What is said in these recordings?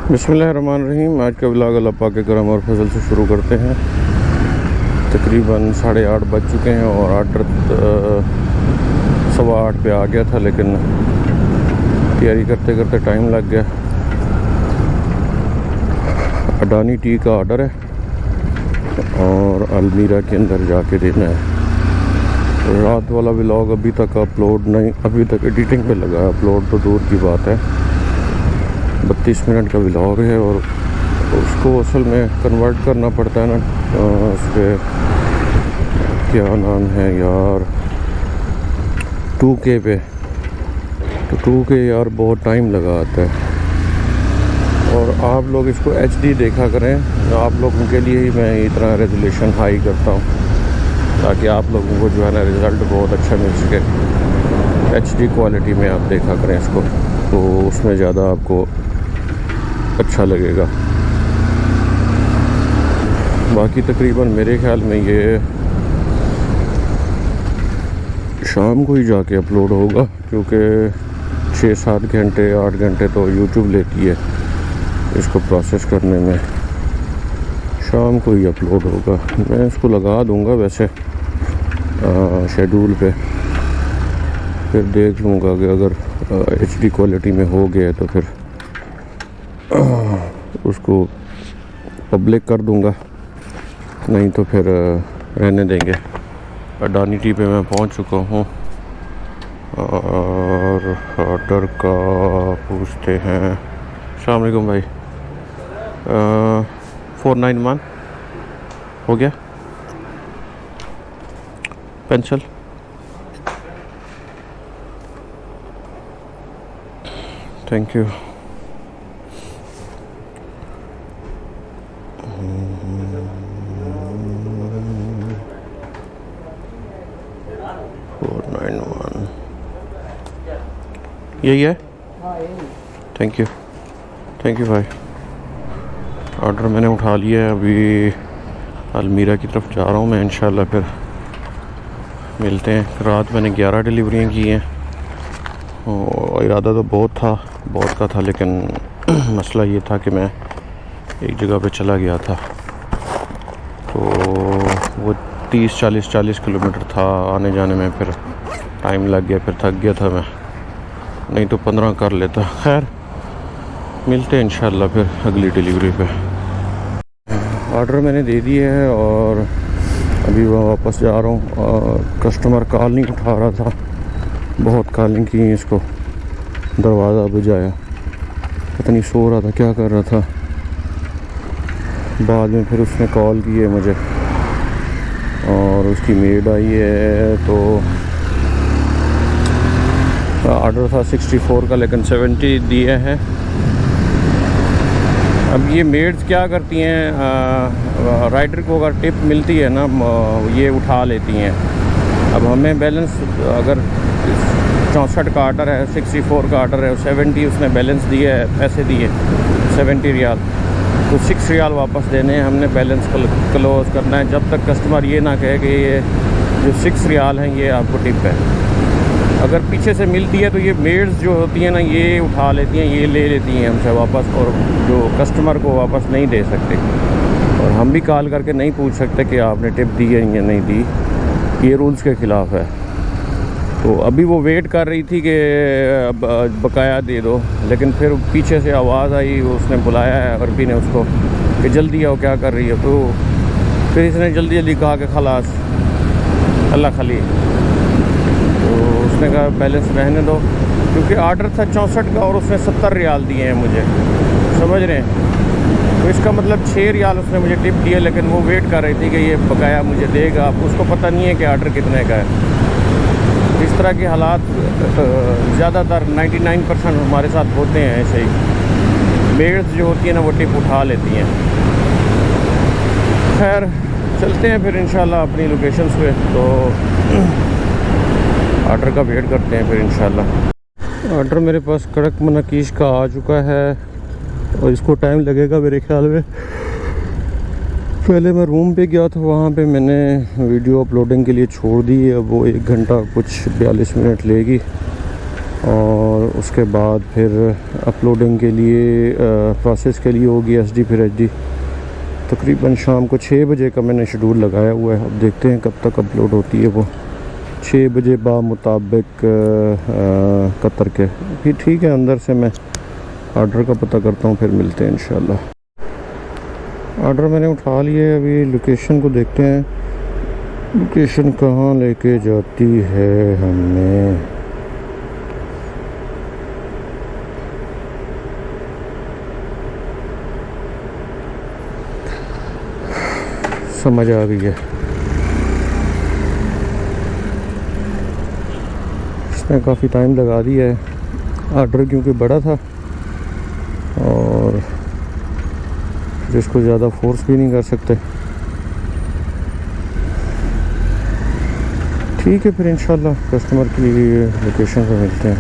बिस्मिल्लाहिर्रहमानिर्रहीम। आज का व्लॉग अल्लाह पाक के करम और फजल से शुरू करते हैं। तकरीबन 8:30 बज चुके हैं और ऑर्डर 8:15 पे आ गया था, लेकिन तैयारी करते करते टाइम लग गया। अडानी टी का ऑर्डर है और अलमीरा के अंदर जाके देना है। रात वाला व्लॉग अभी तक अपलोड नहीं, अभी तक एडिटिंग पे लगा है। अपलोड तो दूर की बात है। 32 मिनट का व्लॉग है और उसको असल में कन्वर्ट करना पड़ता है ना, उस पर क्या नाम है यार, 2K पे। तो 2K यार बहुत टाइम लगा आता है। और आप लोग इसको HD देखा करें। आप लोगों के लिए ही मैं इतना रेजोल्यूशन हाई करता हूँ, ताकि आप लोगों को जो है ना रिज़ल्ट बहुत अच्छा मिल सके। HD क्वालिटी में आप देखा करें इसको, तो उसमें ज़्यादा आपको अच्छा लगेगा। बाकी तकरीबन मेरे ख्याल में ये शाम को ही जाके अपलोड होगा, क्योंकि 6-7 घंटे 8 घंटे तो YouTube लेती है इसको प्रोसेस करने में। शाम को ही अपलोड होगा। मैं इसको लगा दूंगा वैसे शेड्यूल पे, फिर देख लूँगा कि अगर HD क्वालिटी में हो गया तो फिर उसको पब्लिक कर दूंगा, नहीं तो फिर रहने देंगे। अडानी टी पे मैं पहुंच चुका हूं और ऑर्डर का पूछते हैं। अस्सलाम वालेकुम भाई। 491 हो गया। Pencil thank you. यही है। थैंक यू भाई। ऑर्डर मैंने उठा लिया है। अभी अलमीरा की तरफ जा रहा हूँ मैं। इंशाल्लाह फिर मिलते हैं। रात मैंने 11 डिलीवरियाँ की हैं। इरादा तो बहुत का था, लेकिन मसला ये था कि मैं एक जगह पे चला गया था, तो वो 30-40 किलोमीटर था आने जाने में। फिर टाइम लग गया, फिर थक गया था मैं, नहीं तो 15 कर लेता। खैर मिलते हैं इंशाल्लाह फिर अगली डिलीवरी पे। ऑर्डर मैंने दे दिए है और अभी मैं वापस जा रहा हूँ। कस्टमर कॉल नहीं उठा रहा था, बहुत कॉलिंग की इसको, दरवाज़ा बजाया, पता नहीं सो रहा था क्या कर रहा था। बाद में फिर उसने कॉल की है मुझे और उसकी मेड आई है। तो ऑर्डर था 64 का, लेकिन 70 दिए हैं। अब ये मेड्स क्या करती हैं, राइडर को अगर टिप मिलती है ना, ये उठा लेती हैं। अब हमें बैलेंस, अगर 64 का ऑर्डर है, 64 का ऑर्डर है, 70 उसने बैलेंस दिए है, पैसे दिए 70 रियाल, तो 6 रियाल वापस देने हैं हमने। बैलेंस क्लोज करना है जब तक कस्टमर ये ना कहे कि ये जो 6 रियाल हैं ये आपको टिप है। अगर पीछे से मिलती है तो ये मेड्स जो होती हैं ना, ये उठा लेती हैं, ये ले लेती हैं हमसे वापस, और जो कस्टमर को वापस नहीं दे सकते। और हम भी कॉल करके नहीं पूछ सकते कि आपने टिप दी है या नहीं दी, ये रूल्स के ख़िलाफ़ है। तो अभी वो वेट कर रही थी कि बकाया दे दो, लेकिन फिर पीछे से आवाज़ आई, उसने बुलाया है अरबी ने उसको कि जल्दी आओ, क्या कर रही है। तो फिर इसने जल्दी कहा कि खलास अल्लाह खली। तो उसने कहा बैलेंस रहने दो, क्योंकि ऑर्डर था 64 का और उसने 70 रियाल दिए हैं मुझे, समझ रहे हैं। तो इसका मतलब 6 रियाल उसने मुझे टिप दिए, लेकिन वो वेट कर रही थी कि ये बकाया मुझे देगा। उसको पता नहीं है कि ऑर्डर कितने का है। इस तरह के हालात ज़्यादातर 99% हमारे साथ होते हैं। ऐसे ही मेड्स जो होती हैं ना, वो टिप उठा लेती हैं। खैर चलते हैं फिर इंशाल्लाह अपनी लोकेशंस पे, तो ऑर्डर का वेट करते हैं फिर इंशाल्लाह। ऑर्डर मेरे पास कड़क मनाकीश का आ चुका है और इसको टाइम लगेगा मेरे ख्याल में। पहले मैं रूम पे गया था, वहाँ पे मैंने वीडियो अपलोडिंग के लिए छोड़ दी है। अब वो 1 घंटा कुछ 42 मिनट लेगी, और उसके बाद फिर अपलोडिंग के लिए प्रोसेस के लिए होगी SD फिर HD। तकरीबन शाम को 6 बजे का मैंने शेड्यूल लगाया हुआ है। अब देखते हैं कब तक अपलोड होती है वो। 6 बजे मुताबिक कतर के। फिर ठीक है, अंदर से मैं ऑर्डर का पता करता हूँ, फिर मिलते हैं इंशाल्लाह। ऑर्डर मैंने उठा लिया, अभी लोकेशन को देखते हैं, लोकेशन कहाँ लेके जाती है हमें। समझ आ गई है। इसने काफ़ी टाइम लगा दिया है, ऑर्डर क्योंकि बड़ा था और जिसको ज़्यादा फोर्स भी नहीं कर सकते। ठीक है, फिर इंशाल्लाह कस्टमर की लोकेशन पे मिलते हैं।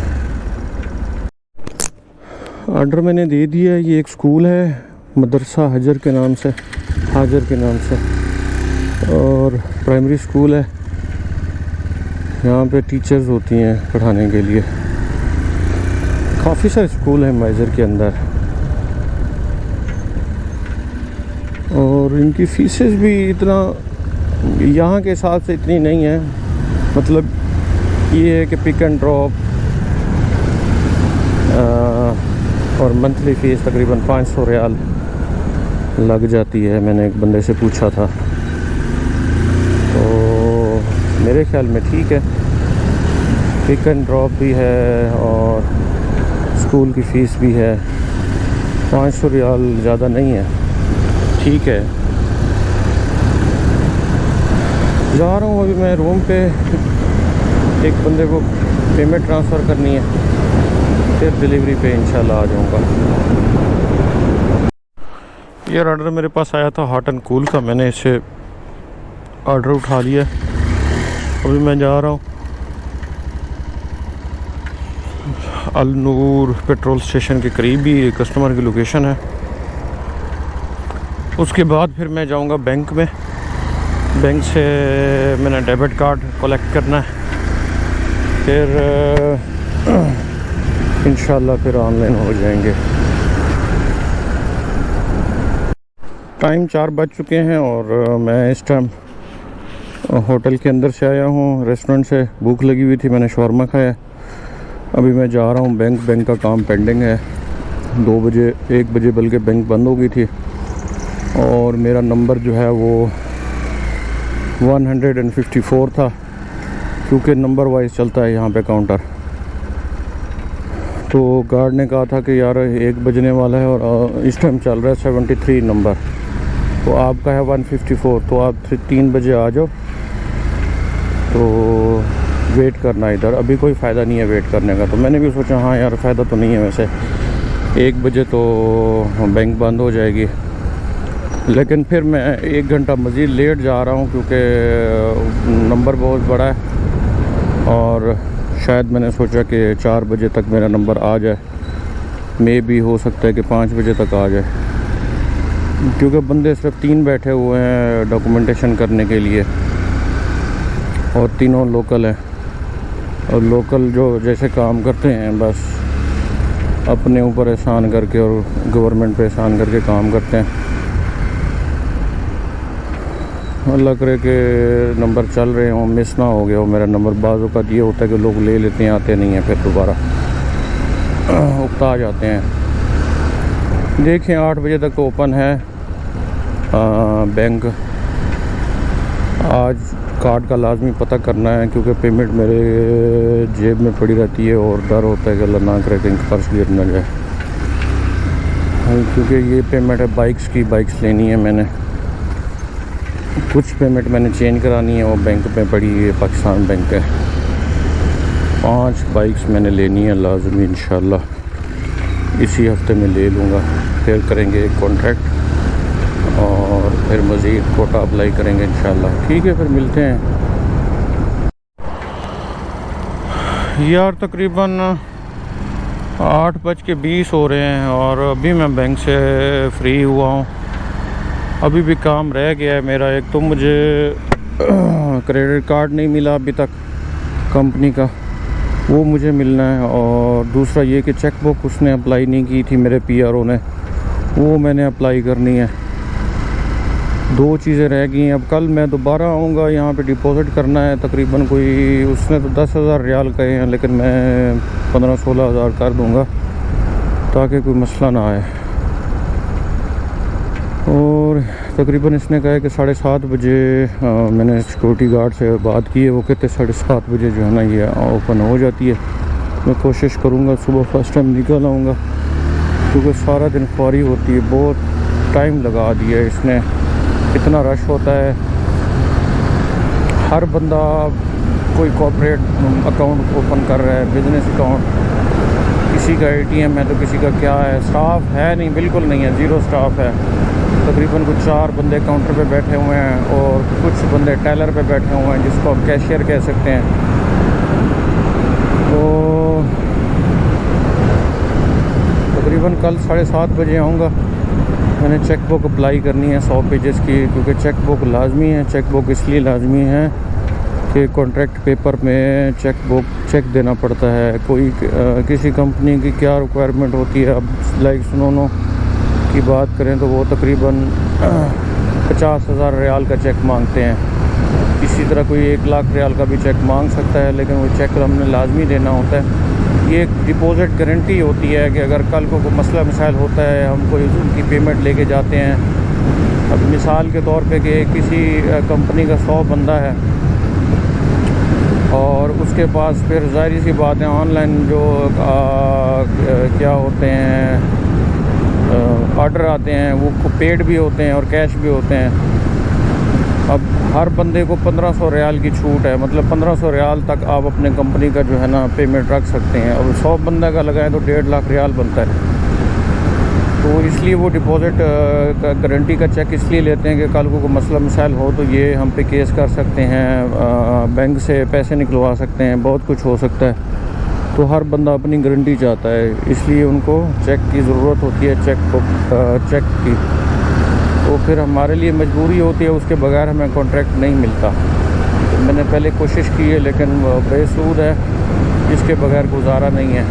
ऑर्डर मैंने दे दिया है। ये एक स्कूल है मदरसा हाजर के नाम से, और प्राइमरी स्कूल है। यहाँ पे टीचर्स होती हैं पढ़ाने के लिए। काफ़ी सारे स्कूल हैं माइजर के अंदर और इनकी फीसेस भी इतना यहाँ के हिसाब से इतनी नहीं है। मतलब ये है कि पिक एंड ड्रॉप और मंथली फ़ीस तकरीबन 500 रियाल लग जाती है। मैंने एक बंदे से पूछा था तो मेरे ख्याल में ठीक है। पिक एंड ड्रॉप भी है और स्कूल की फ़ीस भी है। 500 रियाल ज़्यादा नहीं है, ठीक है। जा रहा हूँ अभी मैं रूम पे, एक बंदे को पेमेंट ट्रांसफ़र करनी है, फिर डिलीवरी पे इंशाल्लाह आ जाऊँगा। ये ऑर्डर मेरे पास आया था हॉट एंड कूल का, मैंने इसे ऑर्डर उठा लिया। अभी मैं जा रहा हूँ अल नूर पेट्रोल स्टेशन के करीब ही कस्टमर की लोकेशन है। उसके बाद फिर मैं जाऊँगा बैंक में। बैंक से मैंने डेबिट कार्ड कलेक्ट करना है, फिर इंशाल्लाह फिर ऑनलाइन हो जाएंगे। टाइम 4 बज चुके हैं और मैं इस टाइम होटल के अंदर से आया हूँ। रेस्टोरेंट से भूख लगी हुई थी, मैंने शॉर्मा खाया। अभी मैं जा रहा हूँ बैंक का काम पेंडिंग है। 2 बजे 1 बजे बल्कि बैंक बंद हो गई थी और मेरा नंबर जो है वो 154 था, क्योंकि नंबर वाइज चलता है यहाँ पे काउंटर। तो गार्ड ने कहा था कि यार 1 बजने वाला है और इस टाइम चल रहा है 73 नंबर, तो आपका है 154, तो आप 3 बजे आ जाओ। तो वेट करना इधर, अभी कोई फ़ायदा नहीं है वेट करने का। तो मैंने भी सोचा हाँ यार फ़ायदा तो नहीं है वैसे, 1 बजे तो बैंक बंद हो जाएगी। लेकिन फिर मैं 1 घंटा मज़ीद लेट जा रहा हूँ क्योंकि नंबर बहुत बड़ा है और शायद मैंने सोचा कि 4 बजे तक मेरा नंबर आ जाए। मे भी हो सकता है कि 5 बजे तक आ जाए, क्योंकि बंदे सिर्फ 3 बैठे हुए हैं डॉक्यूमेंटेशन करने के लिए और तीनों लोकल हैं। और लोकल जो जैसे काम करते हैं बस अपने ऊपर एहसान करके और गवर्नमेंट पे एहसान करके काम करते हैं। अल्लाह करे कि नंबर चल रहे हों, मिस ना हो गया हो मेरा नंबर। बाज़ों का ये होता है कि लोग ले लेते हैं, आते नहीं हैं, फिर दोबारा उकता जाते हैं। देखें 8 बजे तक तो ओपन है बैंक। आज कार्ड का लाजमी पता करना है क्योंकि पेमेंट मेरे जेब में पड़ी रहती है और डर होता है कि अल्लाह ना करे कहीं पर्स गिर ना जाए। क्योंकि ये पेमेंट है बाइक्स की, बाइक्स लेनी है मैंने। कुछ पेमेंट मैंने चेंज करानी है, वो बैंक में पड़ी है, पाकिस्तान बैंक है। 5 बाइक्स मैंने लेनी है लाजमी, इंशाल्लाह इसी हफ्ते में ले लूँगा। फिर करेंगे एक कॉन्ट्रैक्ट और फिर मज़ीद कोटा अप्लाई करेंगे इंशाल्लाह। ठीक है, फिर मिलते हैं यार। तकरीबन 8:20 हो रहे हैं और अभी मैं बैंक से फ्री हुआ हूँ। अभी भी काम रह गया है मेरा। एक तो मुझे क्रेडिट कार्ड नहीं मिला अभी तक कंपनी का, वो मुझे मिलना है। और दूसरा ये कि चेक बुक उसने अप्लाई नहीं की थी मेरे पीआरओ ने, वो मैंने अप्लाई करनी है। 2 चीज़ें रह गई हैं। अब कल मैं दोबारा आऊँगा, यहाँ पे डिपॉज़िट करना है तकरीबन कोई, उसने तो 10,000 रियाल कहे हैं, लेकिन मैं 15-16 हज़ार कर दूँगा ताकि कोई मसला ना आए। और तकरीबन इसने कहा है कि 7:30 बजे, मैंने सिक्योरिटी गार्ड से बात की है, वो कहते 7:30 बजे जो है ना ये ओपन हो जाती है। मैं कोशिश करूँगा सुबह फर्स्ट टाइम निकल आऊँगा, क्योंकि सारा दिन ख्वारी होती है, बहुत टाइम लगा दिया है इसने, इतना रश होता है। हर बंदा कोई कॉर्पोरेट अकाउंट ओपन कर रहा है, बिज़नेस अकाउंट, किसी का एटीएम है तो किसी का क्या है। स्टाफ है नहीं, बिल्कुल नहीं है, ज़ीरो स्टाफ है। तकरीबन कुछ 4 बंदे काउंटर पे बैठे हुए हैं और कुछ बंदे टेलर पे बैठे हुए हैं, जिसको आप कैशियर कह सकते हैं। तो तकरीबन कल 7:30 बजे आऊँगा। मैंने चेक बुक अप्लाई करनी है 100 पेजेस की, क्योंकि चेक बुक लाजमी है। चेक बुक इसलिए लाजमी है कि कॉन्ट्रैक्ट पेपर में चेक देना पड़ता है। कोई किसी कंपनी की क्या रिक्वायरमेंट होती है, अब लाइक सुनो की बात करें तो वो तकरीबन 50,000 रियाल का चेक मांगते हैं। इसी तरह कोई 1 लाख रियाल का भी चेक मांग सकता है, लेकिन वो चेक हमने लाजमी देना होता है। ये एक डिपॉज़िट गारंटी होती है कि अगर कल को कोई मसला मसाइल होता है, हम कोई उनकी पेमेंट लेके जाते हैं। अब मिसाल के तौर पे कि किसी कंपनी का 100 बंदा है और उसके पास फिर ज़ाहिर सी बात है ऑनलाइन जो क्या होते हैं ऑर्डर आते हैं, वो पेड भी होते हैं और कैश भी होते हैं। अब हर बंदे को 1500 रियाल की छूट है, मतलब 1500 रियाल तक आप अपने कंपनी का जो है ना पेमेंट रख सकते हैं। और 100 बंदा का लगाए तो 1.5 लाख रियाल बनता है। तो इसलिए वो डिपॉज़िट का गारंटी का चेक इसलिए लेते हैं कि कल को कोई मसला मसाइल हो तो ये हम पे केस कर सकते हैं, बैंक से पैसे निकलवा सकते हैं, बहुत कुछ हो सकता है। तो हर बंदा अपनी गारंटी चाहता है, इसलिए उनको चेक की ज़रूरत होती है, चेक की। तो फिर हमारे लिए मजबूरी होती है, उसके बगैर हमें कॉन्ट्रैक्ट नहीं मिलता। तो मैंने पहले कोशिश की है, लेकिन बेसूद है, इसके बगैर गुजारा नहीं है।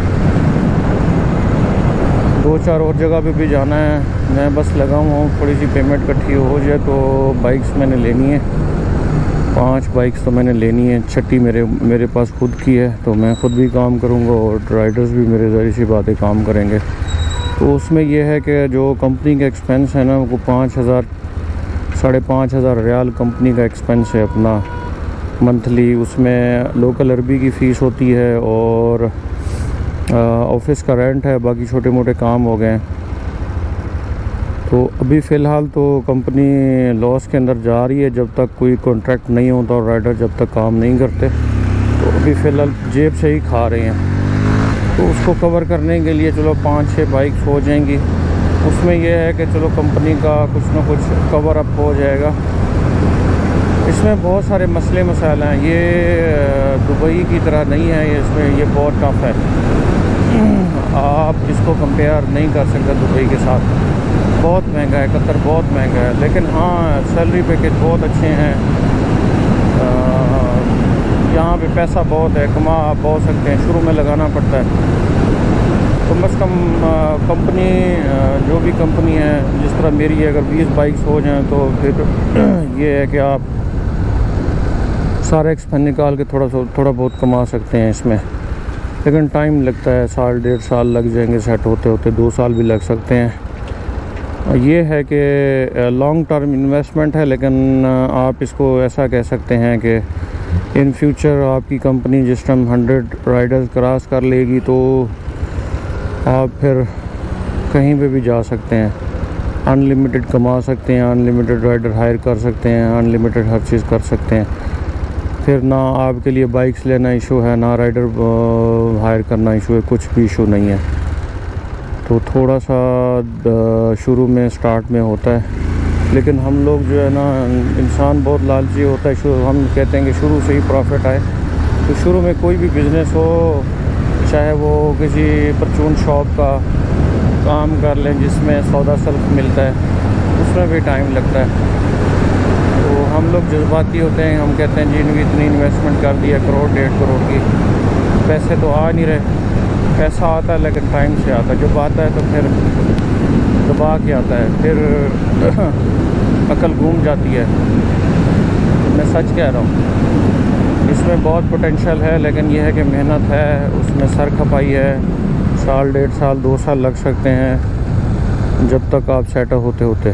2-4 और जगह पे भी जाना है। मैं बस लगा हुआ हूँ, थोड़ी सी पेमेंट इकट्ठी हो जाए तो बाइक्स मैंने लेनी है। 5 बाइक्स तो मैंने लेनी है। 6ठी मेरे पास खुद की है, तो मैं ख़ुद भी काम करूँगा और राइडर्स भी मेरे ज़ाहिर सी बातें काम करेंगे। तो उसमें यह है कि जो कंपनी का एक्सपेंस है ना, वो 5,000 5,500 रियाल कंपनी का एक्सपेंस है अपना मंथली। उसमें लोकल अरबी की फ़ीस होती है और ऑफिस का रेंट है, बाकी छोटे मोटे काम हो गए। तो अभी फ़िलहाल तो कंपनी लॉस के अंदर जा रही है, जब तक कोई कॉन्ट्रैक्ट नहीं होता और राइडर जब तक काम नहीं करते। तो अभी फ़िलहाल जेब से ही खा रहे हैं। तो उसको कवर करने के लिए चलो 5-6 बाइक्स हो जाएंगी। उसमें यह है कि चलो कंपनी का कुछ ना कुछ कवर अप हो जाएगा। इसमें बहुत सारे मसले मसाइल हैं, ये दुबई की तरह नहीं है, इसमें ये बहुत टफ है। आप इसको कंपेयर नहीं कर सकते दुबई के साथ। बहुत महंगा है कतर, बहुत महंगा है। लेकिन हाँ, सैलरी पैकेज बहुत अच्छे हैं, यहाँ पे पैसा बहुत है, कमा आप बहुत सकते हैं। शुरू में लगाना पड़ता है, कम से कम कंपनी जो भी कंपनी है, जिस तरह मेरी है, अगर 20 बाइक्स हो जाएं तो फिर ये है कि आप सारा एक्सपेंस निकाल के थोड़ा बहुत कमा सकते हैं इसमें। लेकिन टाइम लगता है, 1.5 साल लग जाएंगे सेट होते होते, 2 साल भी लग सकते हैं। ये है कि लॉन्ग टर्म इन्वेस्टमेंट है, लेकिन आप इसको ऐसा कह सकते हैं कि इन फ्यूचर आपकी कंपनी जिस टाइम 100 राइडर्स क्रॉस कर लेगी तो आप फिर कहीं पे भी जा सकते हैं, अनलिमिटेड कमा सकते हैं, अनलिमिटेड राइडर हायर कर सकते हैं, अनलिमिटेड हर चीज़ कर सकते हैं। फिर ना आपके लिए बाइक्स लेना इशू है, ना राइडर हायर करना इशू है, कुछ भी इशू नहीं है। तो थोड़ा सा शुरू में स्टार्ट में होता है, लेकिन हम लोग जो है ना, इंसान बहुत लालची होता है। हम कहते हैं कि शुरू से ही प्रॉफिट आए। तो शुरू में कोई भी बिज़नेस हो, चाहे वो किसी परचून शॉप का काम कर लें जिसमें सौदा सल्फ मिलता है, उसमें भी टाइम लगता है। तो हम लोग जज्बाती होते हैं, हम कहते हैं जी इतनी इन्वेस्टमेंट कर दिया, 1-1.5 करोड़ की, पैसे तो आ नहीं रहे। पैसा आता है लेकिन टाइम से आता है, जब आता है तो फिर दबा के आता है, फिर अकल घूम जाती है। मैं सच कह रहा हूँ, इसमें बहुत पोटेंशियल है, लेकिन यह है कि मेहनत है, उसमें सर खपाई है। साल, 1.5 साल, 2 साल लग सकते हैं जब तक आप सेटल होते होते।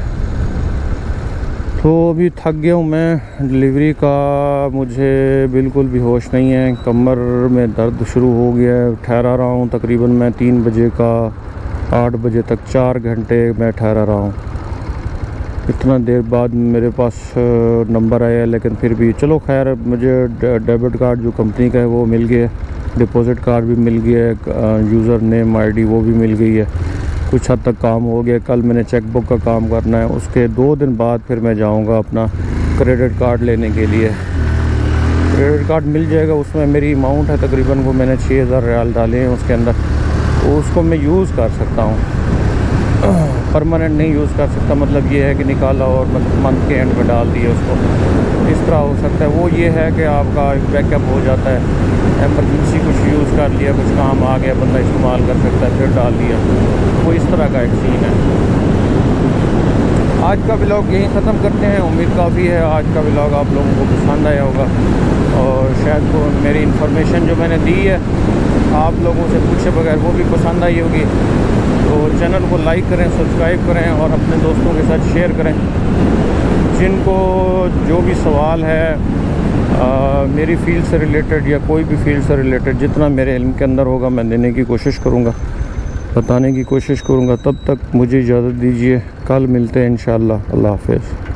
तो अभी थक गया हूँ मैं डिलीवरी का, मुझे बिल्कुल भी होश नहीं है, कमर में दर्द शुरू हो गया है। ठहरा रहा हूँ तकरीबन मैं 3 बजे का 8 बजे तक 4 घंटे मैं ठहरा रहा हूँ। इतना देर बाद मेरे पास नंबर आया, लेकिन फिर भी चलो खैर, मुझे डेबिट कार्ड जो कंपनी का है वो मिल गया है, डिपॉज़िट कार्ड भी मिल गया है, यूज़र नेम आईडी वो भी मिल गई है, कुछ हद तक काम हो गया। कल मैंने चेक बुक का काम करना है, उसके 2 दिन बाद फिर मैं जाऊंगा अपना क्रेडिट कार्ड लेने के लिए। क्रेडिट कार्ड मिल जाएगा, उसमें मेरी अमाउंट है तकरीबन, वो मैंने 6000 रियाल डाले हैं उसके अंदर, तो उसको मैं यूज़ कर सकता हूँ। परमानेंट नहीं यूज़ कर सकता, मतलब ये है कि निकाला और मंथ के एंड में डाल दिया उसको, इस तरह हो सकता है। वो ये है कि आपका बैकअप हो जाता है, एमरजेंसी कुछ यूज़ कर लिया, कुछ काम आ गया, बंदा इस्तेमाल कर सकता है, फिर डाल दिया। वो इस तरह का एक सीन है। आज का व्लॉग यहीं ख़त्म करते हैं। उम्मीद काफ़ी है आज का व्लॉग आप लोगों को पसंद आया होगा, और शायद वो मेरी इन्फॉर्मेशन जो मैंने दी है आप लोगों से पूछे बगैर वो भी पसंद आई होगी। तो चैनल को लाइक करें, सब्सक्राइब करें और अपने दोस्तों के साथ शेयर करें। जिनको जो भी सवाल है मेरी फील्ड से रिलेटेड या कोई भी फील्ड से रिलेटेड, जितना मेरे इल्म के अंदर होगा मैं देने की कोशिश करूँगा, बताने की कोशिश करूँगा। तब तक मुझे इजाज़त दीजिए, कल मिलते हैं इंशाअल्लाह। अल्लाह हाफ़िज़।